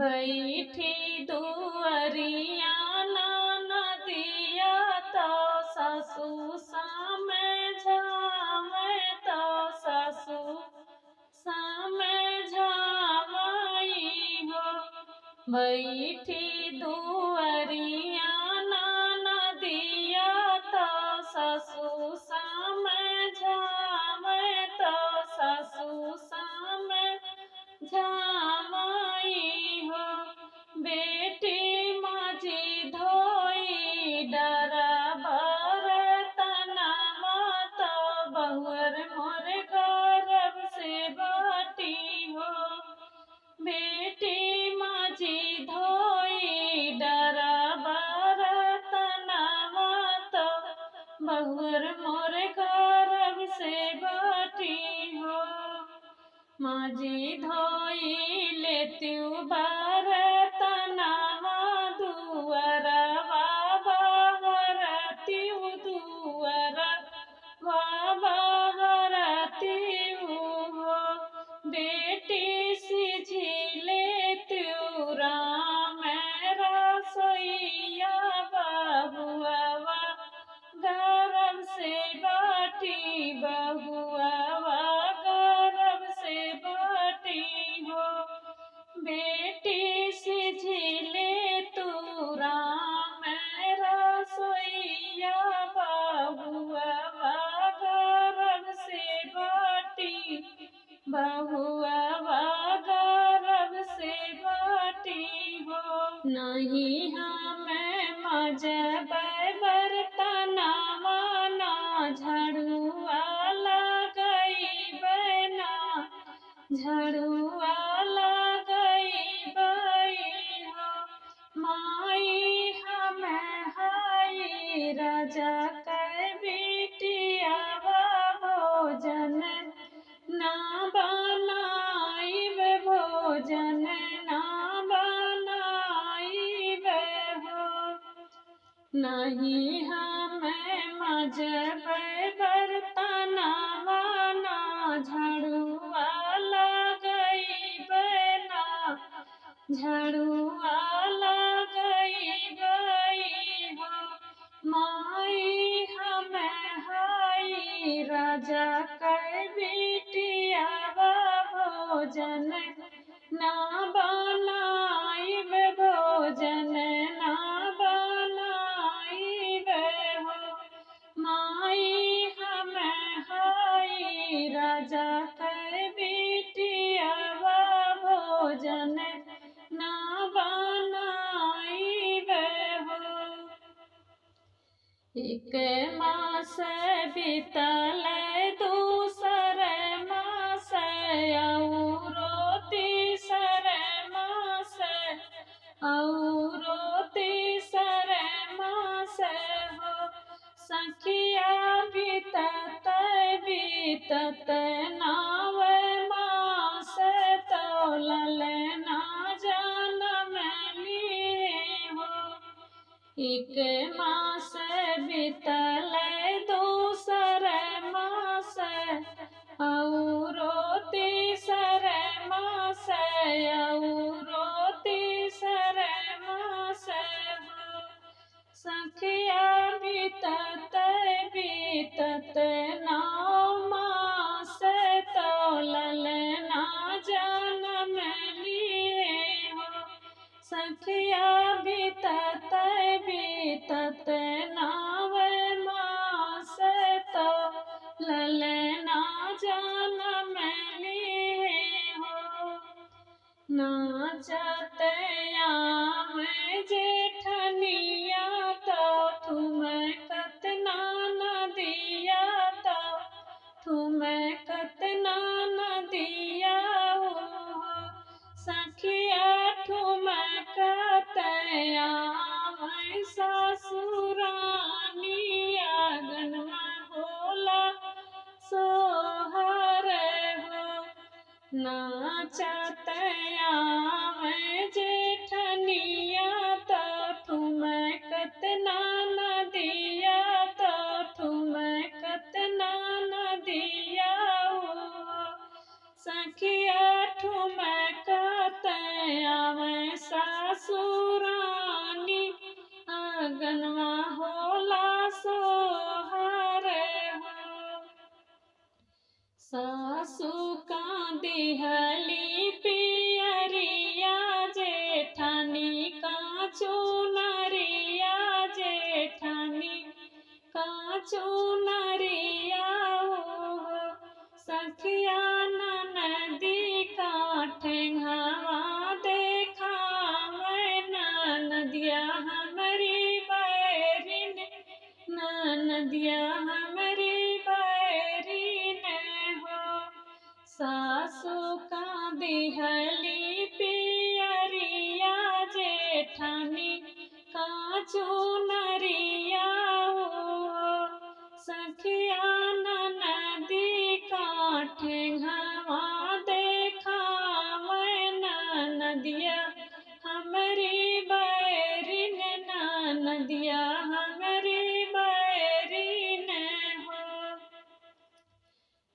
बैठी दुअरिया नदिया तो सासू सामे झावे तो सासू सामे झावई हो। बैठी दुअरिया नदिया तो सासू सामे झावे तो सासू सामे झावई हो। बेटी माझी धोई डरा बरतनवा तो बहुअर मोर गर्भ से बाटी हो। बेटी माझी धोई डरा बरतनवा तो बहुअर मोर गर्भ से बाटी हो। माझी धोई लेत्यू बरतनवा दुअरवा बहरत्यू दुअरवा बहरत्यू हो। बेटी सिझी लेत्यू राम रसोइया बहुआ गर्भ से बाटी बहुआ गर्भ से बाटी हो। बेटी सिझिले तू राम रसोइया बहुआ गर्भ से बाटी बहुआ गर्भ से बाटी हो। नहीं हमें मजब बरतनवा ना झड़ुआ लगई बना झड़ुआ लगई बई हो। माई हमें हाई राजा के बिटिया भोजन ना बनाइब भोजन ना बनाइब हो। नहीं हमें मजब बरतनवा ना झड़ुआ लगई बना झड़ुआ लगई बई हो। माई हमें हाई राजा के बिटिया भोजन ना बनाइब भोजन ना बनाइब हो। माई हमें हाई राजा के बिटिया भोजन ना बनाइब हो। एक मास बीतल दूसर मास औरो तीसर मास औरो तीसर मास हो। सखिया बीतत बीतत नाव मास तो ललना जनम लिए हो। एक मास बीतल दूसर मास औरो तीसर मास औरो तीसर मास हो। सखिया बीतत बीतत नौ मास तो ललना जनम लिए हो। सखिया बीतत बीतत नव मास तो ललना जनम लिए हो। नाचत आम जेठनिया तो ठुमकत नदिया तो ठुमकत नदिया हो। सखिया ठुमकत आम ससुरानी आंगनवा होला सोहर हो। नाचत आवे जेठनिया तो ठुमकत नदिया तो ठुमकत नदिया हो। सखिया ठुमकत आवे अगनवा होला सोहर हो। सासू का दिहली पियरिया जेठानी का चुनरिया जेठानी का चुनरिया हो। सखिया ननदी का ठेंगवा देखावे ननदिया हमरी बैरिन ननदिया हमरी बैरिन हो। सासू का दिहली पियरिया जेठानी का चुनरिया हो। सखिया ननदी का ठेंगवा देखावे ननदिया हमरी बैरिन ननदिया हमरी बैरिन हो।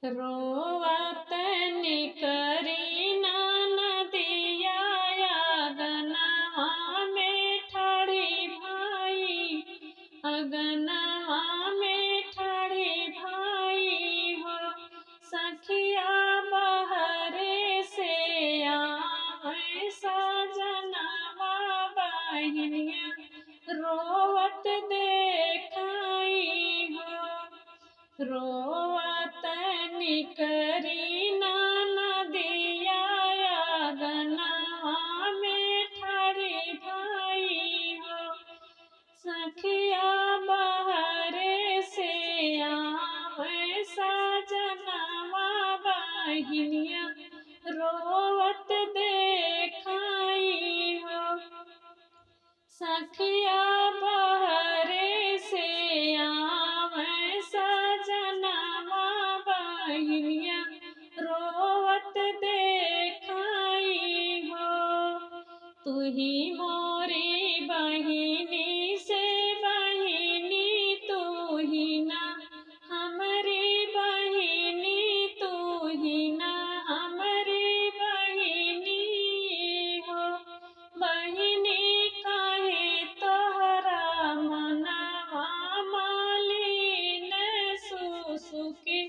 रोवत निकरी ननदिया अगनवा में ठाड़ी भाई अगनवा में ठाड़ी भाई हो। सखिया बहरे से आवे सजनवा बहिनिया रोवत देखाई हो। रोवत निकरी ननदिया अगनवा में ठाड़ी भाई हो। सखिया बहरे से आवे सजनवा बहिनिया रोवत देखाई हो। सखिया बहरे से आवे सजनवा बहिनिया रोवत देखाई हो। तुही मोरी बहिनी से बहिनी तुही ना हमरी बहिनी तुही ना हमरी बहिनी हो। बहिनी काहे तोहरा मनवा मालिन सुसुकी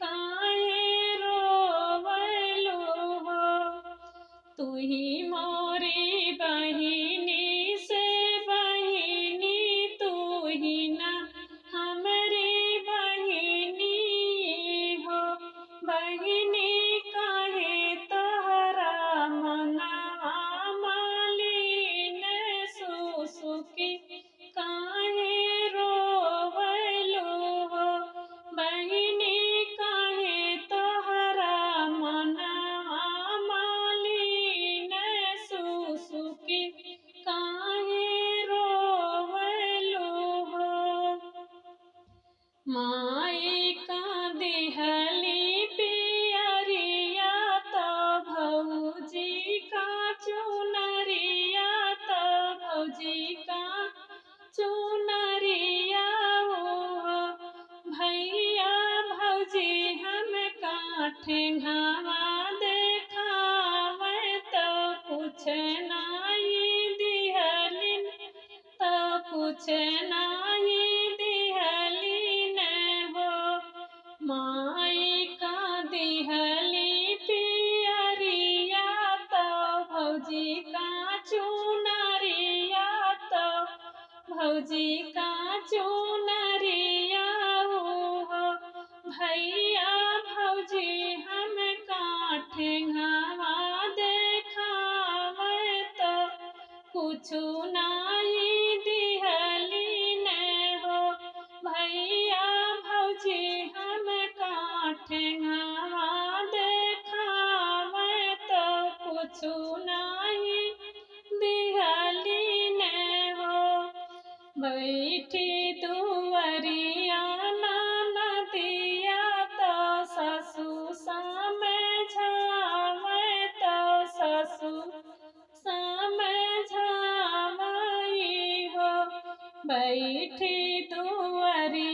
काहे रोवलु हो। तुही मोरी बहिनी से बहिनी तुही ना हमरी बहिनी हो। बहिनी काहे तोहरा मनवा मालिन सुसुकी काहे रोवलु हो। बहिनी काहे तोहरा मनवा मालिन सुसुकी काहे रोवलु हो। माई का दिहली पियरिया तो भौजी का चुनरिया तो भौजी का चुनरिया हो। भैया भौजी हम का ठेंगवा देखावे तो कुछ नाई दिहलिन तो कुछ नाई दिहलिन हो। माई का दिहली पियरिया तो भौजी का चुनरिया तो भौजी का चुनरिया हो। भैया भौजी हम का ठेंगवा देखावे तो कुछु नाई दिहलिन हो। भैया भौजी हम का ठेंगवा देखावे तो कुछु नाई दिहलिन हो। बैठी दुवरिया ननदिया तो ससु समझावे तो ससु समझावई हो। बैठी दुवरिया